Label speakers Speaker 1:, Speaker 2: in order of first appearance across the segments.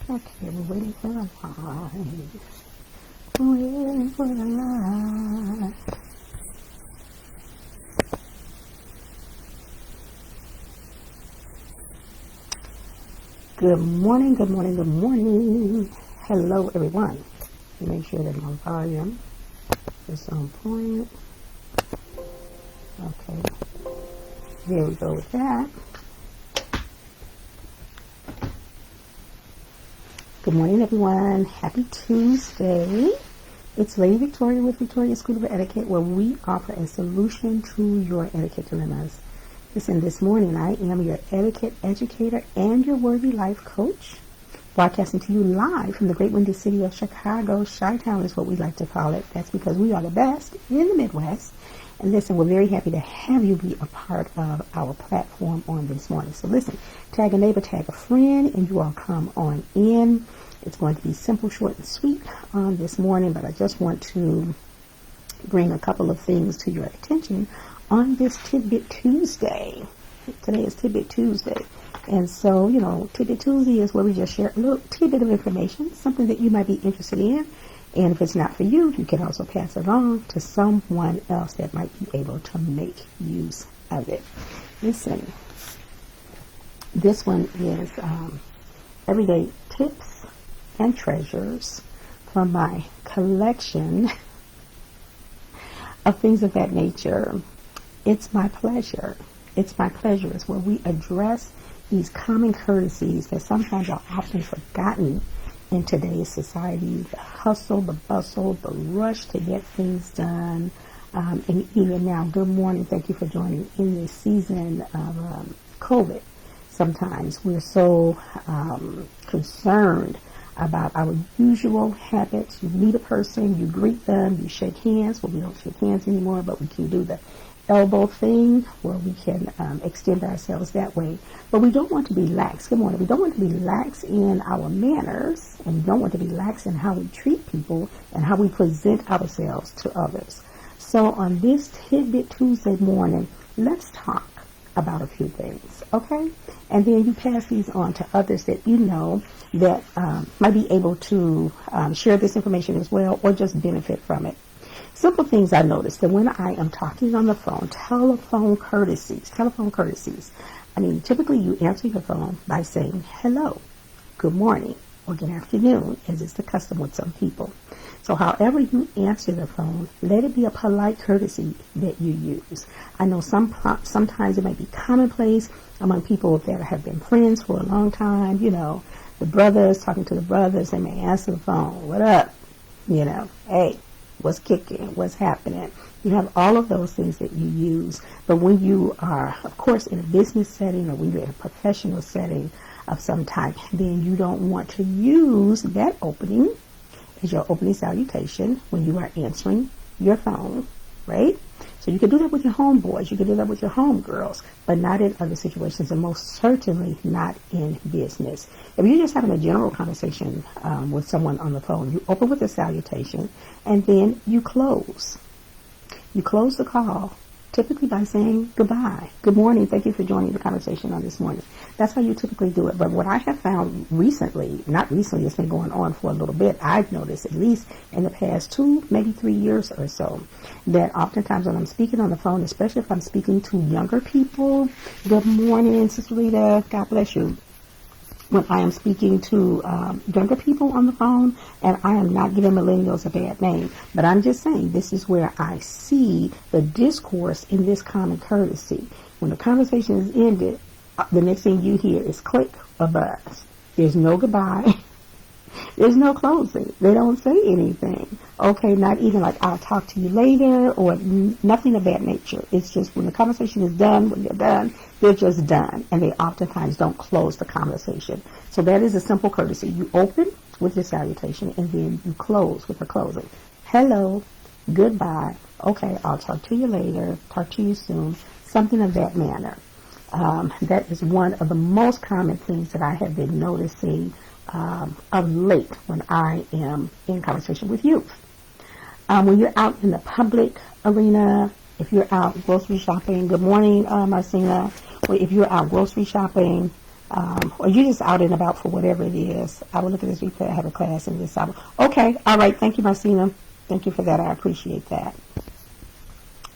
Speaker 1: Okay, we're waiting for the light. Waiting for the light. Good morning, good morning, good morning. Hello, everyone. Make sure that my volume is on point. Okay, there we go with that. Good morning, everyone. Happy Tuesday. It's Lady Victoria with Victoria's School of Etiquette, where we offer a solution to your etiquette dilemmas. Listen, this morning I am your etiquette educator and your worthy life coach, broadcasting to you live from the great windy city of Chicago. Chi-Town is what we like to call it. That's because we are the best in the Midwest. And listen, we're very happy to have you be a part of our platform on this morning. So listen, tag a neighbor, tag a friend, and you all come on in. It's going to be simple, short, and sweet on this morning, but I just want to bring a couple of things to your attention on this Tidbit Tuesday. Today is Tidbit Tuesday. And so, Tidbit Tuesday is where we just share a little tidbit of information, something that you might be interested in. And if it's not for you, you can also pass it on to someone else that might be able to make use of it. Listen, this one is everyday tips and treasures from my collection of things of that nature. It's my pleasure. It's my pleasure. It's where we address these common courtesies that sometimes are often forgotten in today's society. The hustle, the bustle, the rush to get things done. And even now, good morning. Thank you for joining in this season of COVID. Sometimes we're so concerned about our usual habits. You meet a person, you greet them, you shake hands. Well, we don't shake hands anymore, but we can do the elbow thing where we can extend ourselves that way. But we don't want to be lax. Good morning. We don't want to be lax in our manners, and we don't want to be lax in how we treat people and how we present ourselves to others. So on this Tidbit Tuesday morning, let's talk about a few things, okay? And then you pass these on to others that you know that might be able to share this information as well, or just benefit from it. Simple things I noticed that when I am talking on the phone, telephone courtesies. I mean, typically you answer your phone by saying hello, good morning, or good afternoon, as is the custom with some people. So however you answer the phone, let it be a polite courtesy that you use. I know sometimes it might be commonplace among people that have been friends for a long time. The brothers talking to the brothers, they may answer the phone, what up? Hey. What's kicking, what's happening. You have all of those things that you use. But when you are, of course, in a business setting or when you're in a professional setting of some type, then you don't want to use that opening as your opening salutation when you are answering your phone, right? So you can do that with your homeboys, you can do that with your homegirls, but not in other situations, and most certainly not in business. If you're just having a general conversation with someone on the phone, you open with a salutation, and then you close. You close the call, typically by saying goodbye, good morning, thank you for joining the conversation on this morning. That's how you typically do it. But what I have found recently, not recently, it's been going on for a little bit, I've noticed at least in the past 2, maybe 3 years or so, that oftentimes when I'm speaking on the phone, especially if I'm speaking to younger people, good morning, Sister Rita, God bless you. When I am speaking to younger people on the phone, and I am not giving millennials a bad name, but I'm just saying this is where I see the discourse in this common courtesy. When the conversation is ended, the next thing you hear is click or buzz. There's no goodbye. There's no closing. They don't say anything. Okay, not even like I'll talk to you later or nothing of that nature. It's just when the conversation is done, when they're done, they're just done. And they oftentimes don't close the conversation. So that is a simple courtesy. You open with your salutation and then you close with a closing. Hello, goodbye. Okay, I'll talk to you later. Talk to you soon. Something of that manner. That is one of the most common things that I have been noticing of late when I am in conversation with youth. When you're out in the public arena, if you're out grocery shopping, good morning, Marcina. If you're out grocery shopping, or you're just out and about for whatever it is. I will look at this replay. I have a class in this. Okay, all right. Thank you, Marcina. Thank you for that. I appreciate that.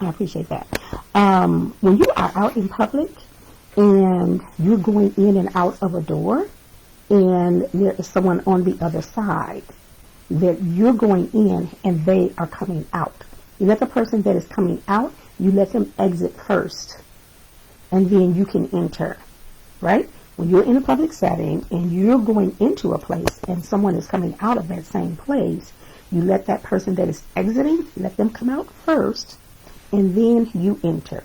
Speaker 1: I appreciate that. When you are out in public and you're going in and out of a door, and there is someone on the other side, that you're going in and they are coming out. You let the person that is coming out, you let them exit first, and then you can enter, right? When you're in a public setting and you're going into a place and someone is coming out of that same place, you let that person that is exiting, let them come out first, and then you enter.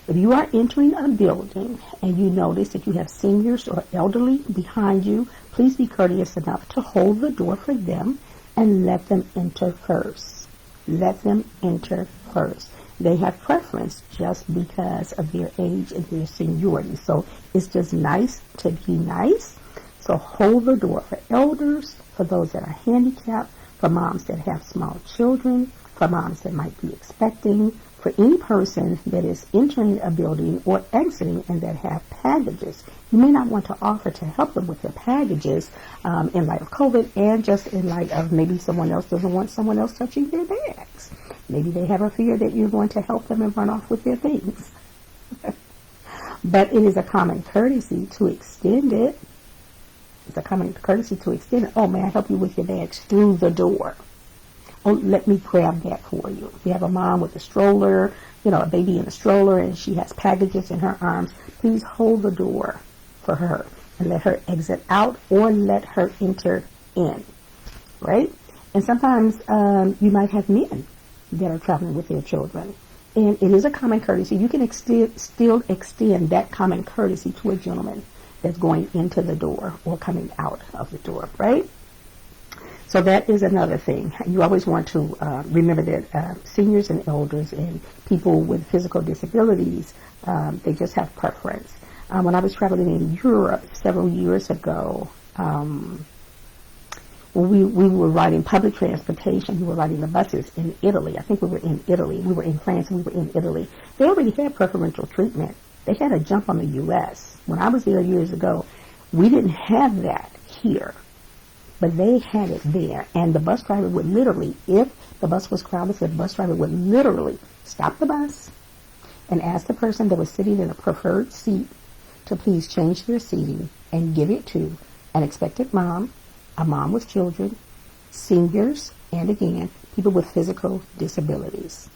Speaker 1: If you are entering a building and you notice that you have seniors or elderly behind you, please be courteous enough to hold the door for them and let them enter first. Let them enter first. They have preference just because of their age and their seniority. So it's just nice to be nice. So hold the door for elders, for those that are handicapped, for moms that have small children, for moms that might be expecting, for any person that is entering a building or exiting and that have packages. You may not want to offer to help them with their packages in light of COVID, and just in light of maybe someone else doesn't want someone else touching their bags. Maybe they have a fear that you're going to help them and run off with their things. But it is a common courtesy to extend it. It's a common courtesy to extend it. Oh, may I help you with your bags through the door? Oh, let me grab that for you. If you have a mom with a stroller, a baby in a stroller, and she has packages in her arms, please hold the door for her and let her exit out, or let her enter in, right? And sometimes you might have men that are traveling with their children, and it is a common courtesy. You can still extend that common courtesy to a gentleman that's going into the door or coming out of the door, right? So that is another thing. You always want to remember that seniors and elders and people with physical disabilities, they just have preference. When I was traveling in Europe several years ago, we were riding public transportation. We were riding the buses in Italy. I think we were in Italy. We were in France. We were in Italy. They already had preferential treatment. They had a jump on the U.S. When I was there years ago, we didn't have that here. But they had it there, and the bus driver would literally, if the bus was crowded, the bus driver would literally stop the bus and ask the person that was sitting in a preferred seat to please change their seating and give it to an expectant mom, a mom with children, seniors, and again, people with physical disabilities.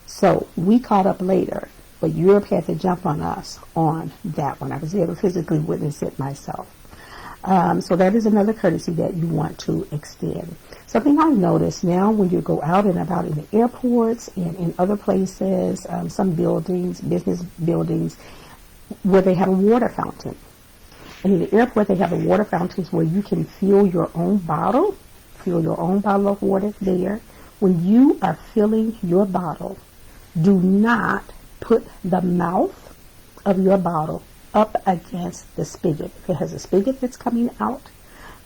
Speaker 1: So we caught up later, but Europe had to jump on us on that one. I was able to physically witness it myself. So that is another courtesy that you want to extend. Something I've noticed now when you go out and about in the airports and in other places, some buildings, business buildings, where they have a water fountain. And in the airport, they have the water fountains where you can fill your own bottle of water there. When you are filling your bottle, do not put the mouth of your bottle up against the spigot. If it has a spigot that's coming out,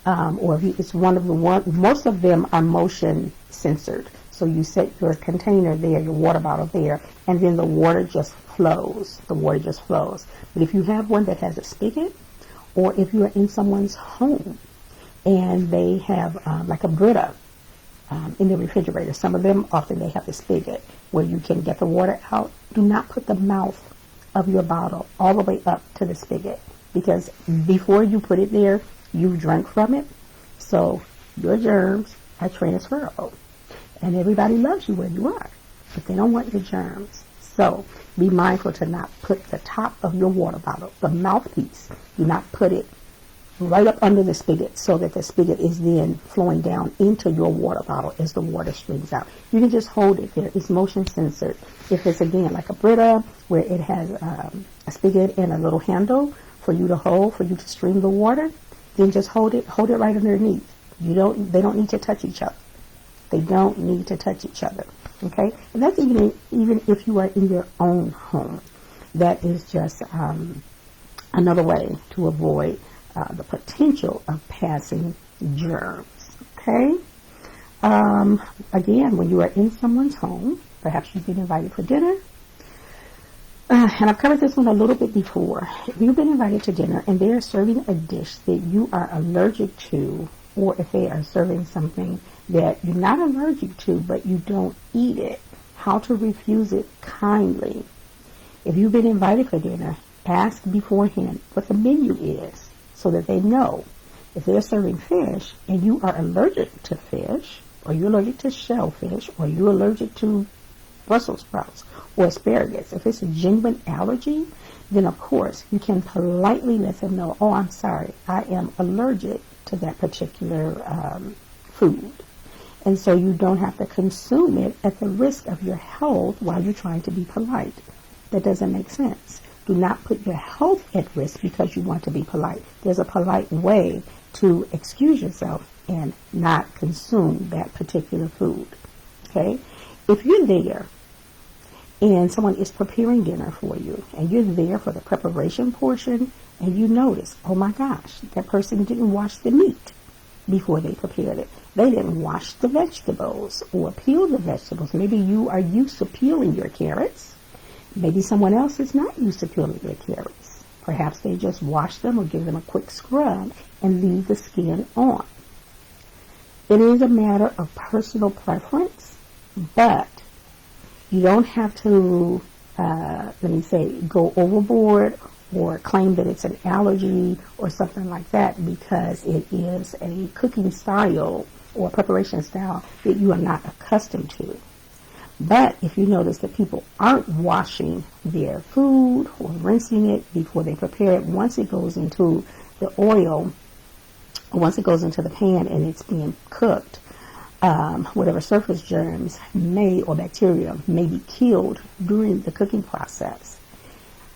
Speaker 1: or if it's most of them are motion censored. So you set your container there, your water bottle there, and then the water just flows. But if you have one that has a spigot, or if you are in someone's home and they have like a Brita in the refrigerator, some of them often they have the spigot where you can get the water out. Do not put the mouth of your bottle all the way up to the spigot, because before you put it there, you drank from it, so your germs are transferable. And everybody loves you where you are, but they don't want your germs. So be mindful to not put the top of your water bottle, the mouthpiece, do not put it right up under the spigot so that the spigot is then flowing down into your water bottle as the water streams out. You can just hold it there. It's motion censored. If it's, again, like a Brita where it has a spigot and a little handle for you to hold, for you to stream the water, then just hold it right underneath. They don't need to touch each other. They don't need to touch each other. Okay? And that's even if you are in your own home. That is just another way to avoid the potential of passing germs. Okay? Again, when you are in someone's home, perhaps you've been invited for dinner, And I've covered this one a little bit before. If you've been invited to dinner and they're serving a dish that you are allergic to, or if they are serving something that you're not allergic to but you don't eat it, how to refuse it kindly. If you've been invited for dinner, ask beforehand what the menu is so that they know. If they're serving fish and you are allergic to fish, or you're allergic to shellfish, or you're allergic to Brussels sprouts or asparagus, if it's a genuine allergy, then of course you can politely let them know, oh, I'm sorry, I am allergic to that particular food. And so you don't have to consume it at the risk of your health while you're trying to be polite. That doesn't make sense. Do not put your health at risk because you want to be polite. There's a polite way to excuse yourself and not consume that particular food. Okay? If you're there and someone is preparing dinner for you and you're there for the preparation portion and you notice, oh my gosh, that person didn't wash the meat before they prepared it. They didn't wash the vegetables or peel the vegetables. Maybe you are used to peeling your carrots. Maybe someone else is not used to peeling their carrots. Perhaps they just wash them or give them a quick scrub and leave the skin on. It is a matter of personal preference, but you don't have to, go overboard or claim that it's an allergy or something like that because it is a cooking style or preparation style that you are not accustomed to. But if you notice that people aren't washing their food or rinsing it before they prepare it, once it goes into the oil, once it goes into the pan and it's being cooked, whatever surface germs or bacteria may be killed during the cooking process.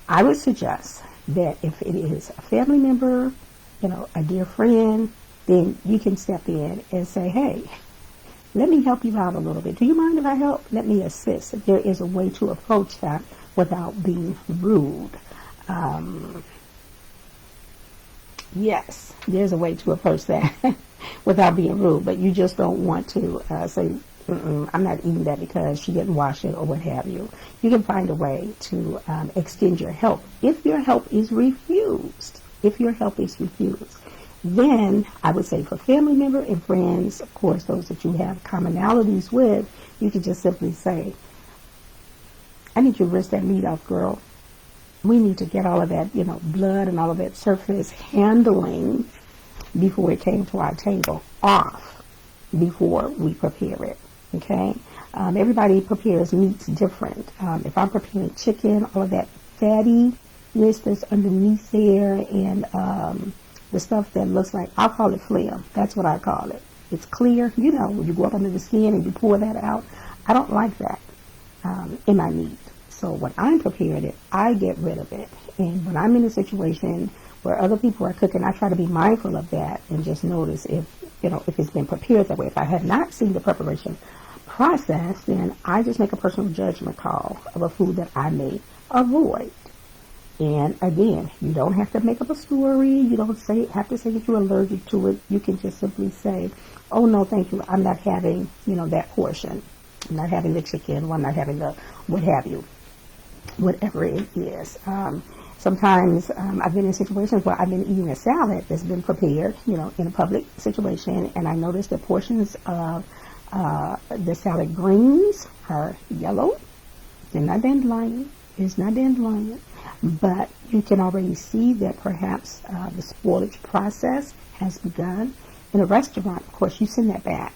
Speaker 1: I would suggest that if it is a family member, a dear friend, then you can step in and say, hey, let me help you out a little bit. Do you mind if I help? Let me assist. There is a way to approach that without being rude. Yes, there's a way to approach that without being rude, but you just don't want to say, I'm not eating that because she didn't wash it or what have you. You can find a way to extend your help. If your help is refused, then I would say for family member and friends, of course, those that you have commonalities with, you can just simply say, I need you to rinse that meat off, girl. We need to get all of that, blood and all of that surface handling before it came to our table off before we prepare it. Okay? Everybody prepares meats different. If I'm preparing chicken, all of that fattiness that's underneath there and the stuff that looks like, I'll call it phlegm. That's what I call it. It's clear. When you go up under the skin and you pour that out, I don't like that in my meat. So when I'm preparing it, I get rid of it. And when I'm in a situation where other people are cooking, I try to be mindful of that and just notice if it's been prepared that way. If I have not seen the preparation process, then I just make a personal judgment call of a food that I may avoid. And again, you don't have to make up a story. You don't have to say that you're allergic to it. You can just simply say, oh no, thank you. I'm not having, that portion. I'm not having the chicken, or I'm not having the what have you. Whatever it is. Sometimes I've been in situations where I've been eating a salad that's been prepared, in a public situation, and I noticed that portions of the salad greens are yellow. They're not dandelion. It's not dandelion. But you can already see that perhaps the spoilage process has begun. In a restaurant, of course, you send that back.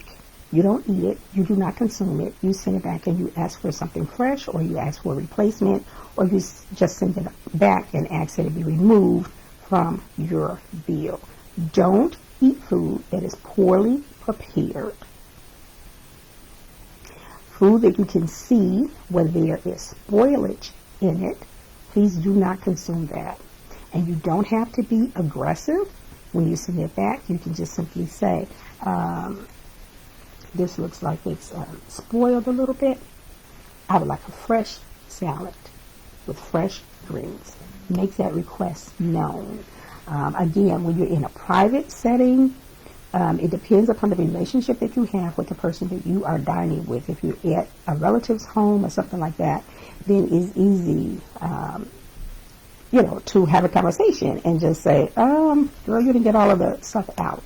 Speaker 1: You don't eat it. You do not consume it. You send it back and you ask for something fresh, or you ask for a replacement, or you just send it back and ask that it be removed from your bill. Don't eat food that is poorly prepared. Food that you can see where there is spoilage in it, please do not consume that. And you don't have to be aggressive when you send it back. You can just simply say, this looks like it's spoiled a little bit. I would like a fresh salad with fresh greens. Make that request known. Again, when you're in a private setting, It depends upon the relationship that you have with the person that you are dining with. If you're at a relative's home or something like that, then it's easy, to have a conversation and just say, girl, you didn't get all of the stuff out.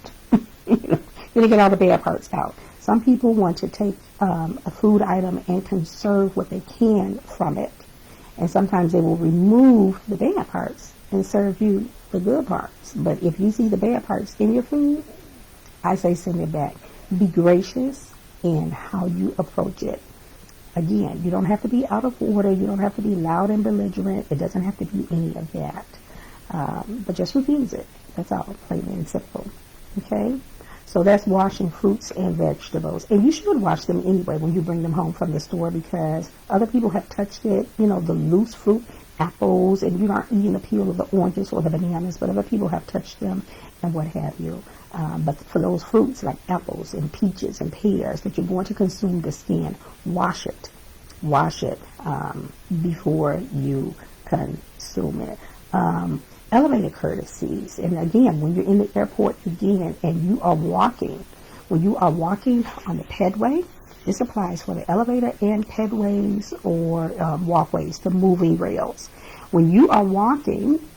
Speaker 1: You didn't get all the bad parts out. Some people want to take a food item and conserve what they can from it. And sometimes they will remove the bad parts and serve you the good parts. But if you see the bad parts in your food, I say send it back. Be gracious in how you approach it. Again, you don't have to be out of order. You don't have to be loud and belligerent. It doesn't have to be any of that. But just refuse it. That's all, plain and simple. Okay? So that's washing fruits and vegetables. And you should wash them anyway when you bring them home from the store, because other people have touched it, the loose fruit, apples, and you're not eating the peel of the oranges or the bananas, but other people have touched them and what have you. But for those fruits like apples and peaches and pears that you're going to consume the skin, wash it. Wash it before you consume it. Elevator courtesies. And again, when you're in the airport again and you are walking, when you are walking on the pedway, this applies for the elevator and pedways or walkways, the moving rails. When you are walking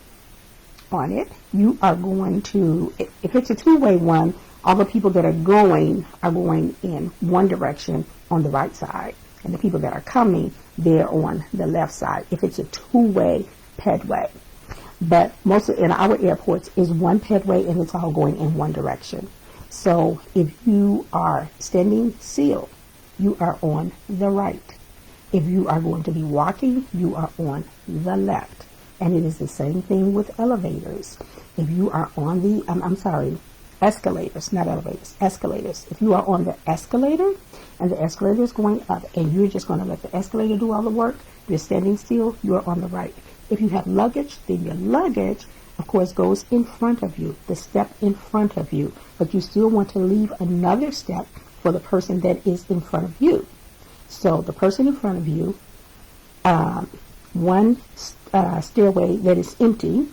Speaker 1: on it, you are going to, if it's a two-way one, all the people that are going in one direction on the right side, and the people that are coming, they're on the left side, if it's a two-way pedway. But most in our airports is one pedway and it's all going in one direction. So if you are standing still, you are on the right. If you are going to be walking, you are on the left. And it is the same thing with elevators. If you are on the, escalators, not elevators, escalators. If you are on the escalator and the escalator is going up and you're just going to let the escalator do all the work, you're standing still, you're on the right. If you have luggage, then your luggage, of course, goes in front of you, the step in front of you. But you still want to leave another step for the person that is in front of you. So the person in front of you, one stairway that is empty,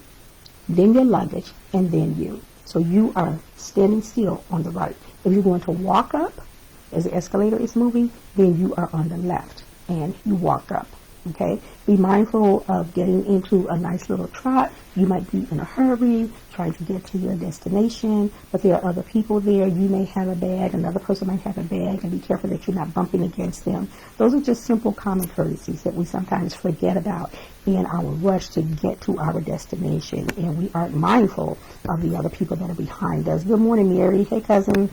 Speaker 1: then your luggage, and then you. So you are standing still on the right. If you're going to walk up, as the escalator is moving, then you are on the left, and you walk up. Okay, be mindful of getting into a nice little trot. You might be in a hurry, trying to get to your destination, but there are other people there. You may have a bag, another person might have a bag, and be careful that you're not bumping against them. Those are just simple common courtesies that we sometimes forget about in our rush to get to our destination, and we aren't mindful of the other people that are behind us. Good morning, Mary. Hey, cousin.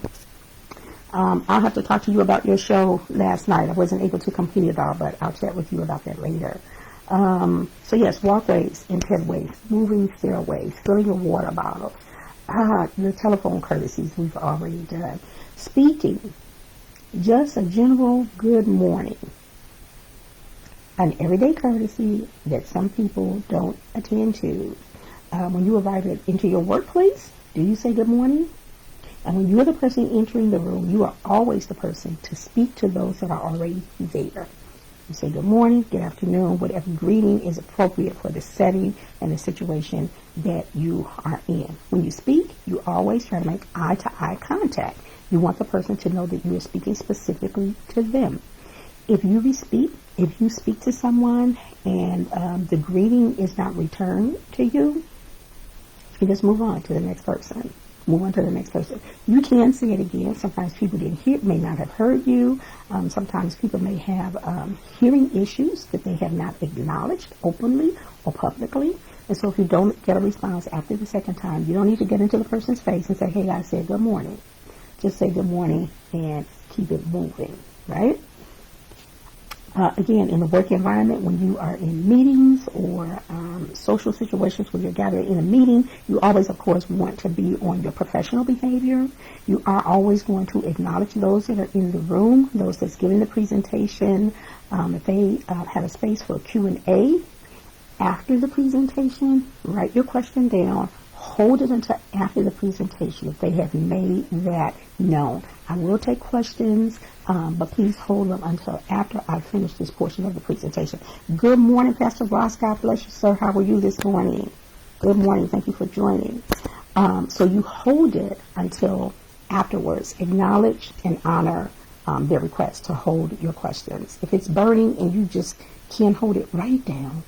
Speaker 1: I'll have to talk to you about your show last night. I wasn't able to complete it all, but I'll chat with you about that later. So yes, walkways and pedways, moving stairways, filling your water bottle, the telephone courtesies we've already done. Speaking, just a general good morning, an everyday courtesy that some people don't attend to. When you arrive into your workplace, do you say good morning? And when you are the person entering the room, you are always the person to speak to those that are already there. You say good morning, good afternoon, whatever greeting is appropriate for the setting and the situation that you are in. When you speak, you always try to make eye-to-eye contact. You want the person to know that you are speaking specifically to them. If you speak to someone and the greeting is not returned to you, you just move on to the next person. Move on to the next person. You can say it again. Sometimes people may not have heard you. Sometimes people may have hearing issues that they have not acknowledged openly or publicly. And so if you don't get a response after the second time, you don't need to get into the person's face and say, hey, I said good morning. Just say good morning and keep it moving, right? Again, in the work environment, when you are in meetings or social situations where you're gathered in a meeting, you always, of course, want to be on your professional behavior. You are always going to acknowledge those that are in the room, those that's giving the presentation. If they have a space for Q&A after the presentation, write your question down. Hold it until after the presentation if they have made that known. I will take questions, but please hold them until after I finish this portion of the presentation. Good morning, Pastor Ross. God bless you, sir. How are you this morning? Good morning. Thank you for joining. So you hold it until afterwards, acknowledge and honor their request to hold your questions. If it's burning and you just can't hold it, write it down.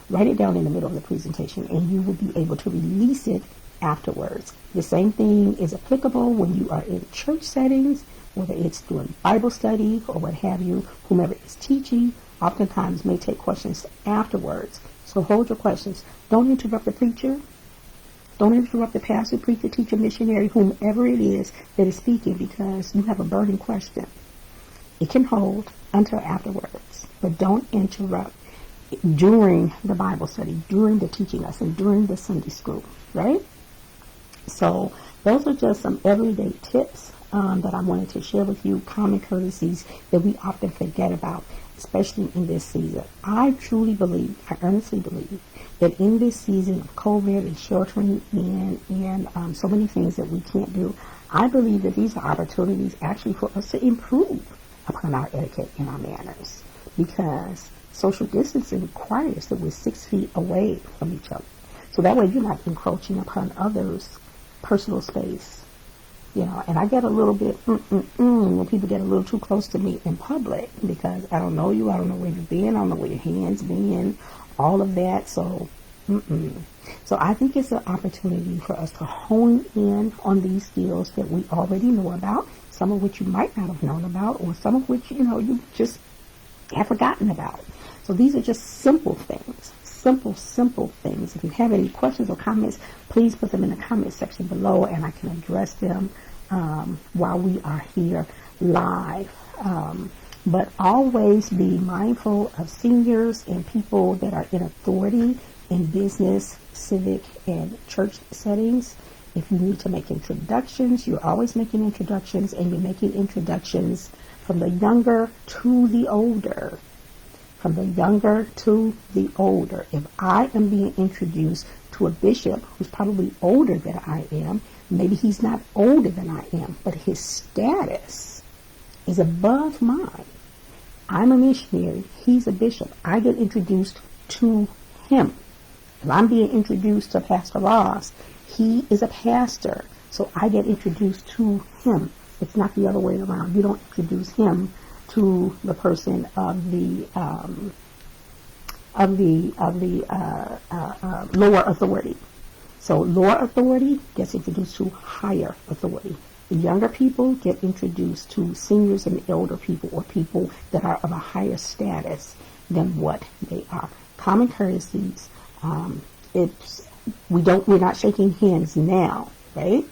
Speaker 1: Write it down in the middle of the presentation, and you will be able to release it afterwards. The same thing is applicable when you are in church settings, whether it's doing Bible study or what have you. Whomever is teaching oftentimes may take questions afterwards. So hold your questions. Don't interrupt the preacher. Don't interrupt the pastor, preacher, teacher, missionary, whomever it is that is speaking, because you have a burning question. It can hold until afterwards, but don't interrupt during the Bible study, during the teaching lesson, during the Sunday school, right? So those are just some everyday tips that I wanted to share with you, common courtesies that we often forget about, especially in this season. I truly believe, I earnestly believe, that in this season of COVID and sheltering and so many things that we can't do, I believe that these are opportunities actually for us to improve upon our etiquette and our manners, because social distancing requires that we're 6 feet away from each other. So that way you're not encroaching upon others' personal space. You know, and I get a little bit when people get a little too close to me in public, because I don't know you, I don't know where you've been, I don't know where your hands been, all of that. So, So I think it's an opportunity for us to hone in on these skills that we already know about, some of which you might not have known about, or some of which, you know, you just have forgotten about. So these are just simple things. Simple things. If you have any questions or comments, please put them in the comment section below, and I can address them while we are here live. But always be mindful of seniors and people that are in authority in business, civic, and church settings. If you need to make introductions, you're always making introductions, and you're making introductions from the younger to the older. From the younger to the older. If I am being introduced to a bishop who's probably older than I am, maybe he's not older than I am, but his status is above mine. I'm a missionary, he's a bishop. I get introduced to him. If I'm being introduced to Pastor Ross, he is a pastor, so I get introduced to him. It's not the other way around. You don't introduce him to the person of the lower authority. So lower authority gets introduced to higher authority. The younger people get introduced to seniors and elder people, or people that are of a higher status than what they are. Common courtesies. We're not shaking hands now, right?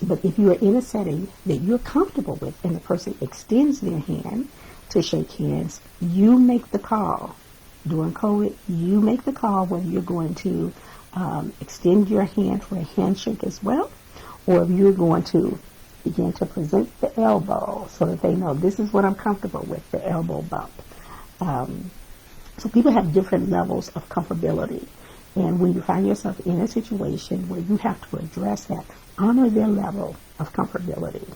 Speaker 1: But if you are in a setting that you're comfortable with and the person extends their hand to shake hands, you make the call. During COVID, you make the call whether you're going to extend your hand for a handshake as well, or if you're going to begin to present the elbow so that they know this is what I'm comfortable with, the elbow bump. So people have different levels of comfortability. And when you find yourself in a situation where you have to address that, honor their level of comfortability.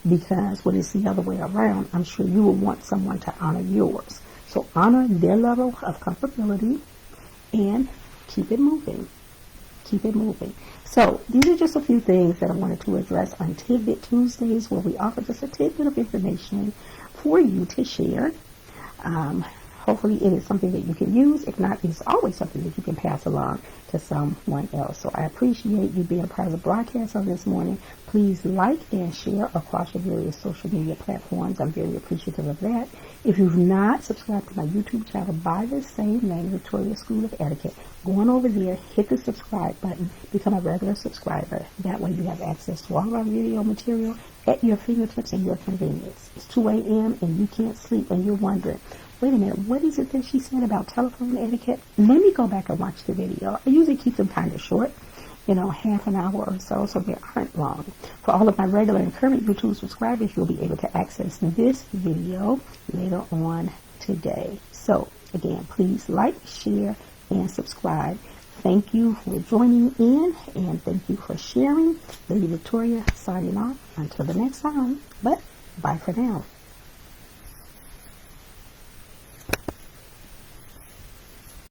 Speaker 1: Because when it's the other way around, I'm sure you will want someone to honor yours. So honor their level of comfortability and keep it moving. Keep it moving. So these are just a few things that I wanted to address on Tidbit Tuesdays, where we offer just a tidbit of information for you to share. Hopefully it is something that you can use. If not, it's always something that you can pass along to someone else. So I appreciate you being a part of the broadcast on this morning. Please like and share across your various social media platforms. I'm very appreciative of that. If you've not subscribed to my YouTube channel by the same name, Victoria School of Etiquette, go on over there, hit the subscribe button, become a regular subscriber. That way you have access to all of our video material at your fingertips and your convenience. It's 2 a.m. and you can't sleep and you're wondering, wait a minute, what is it that she said about telephone etiquette? Let me go back and watch the video. I usually keep them kind of short, half an hour or so they aren't long. For all of my regular and current YouTube subscribers, you'll be able to access this video later on today. So, again, please like, share, and subscribe. Thank you for joining in, and thank you for sharing. Lady Victoria signing off. Until the next time, but bye for now.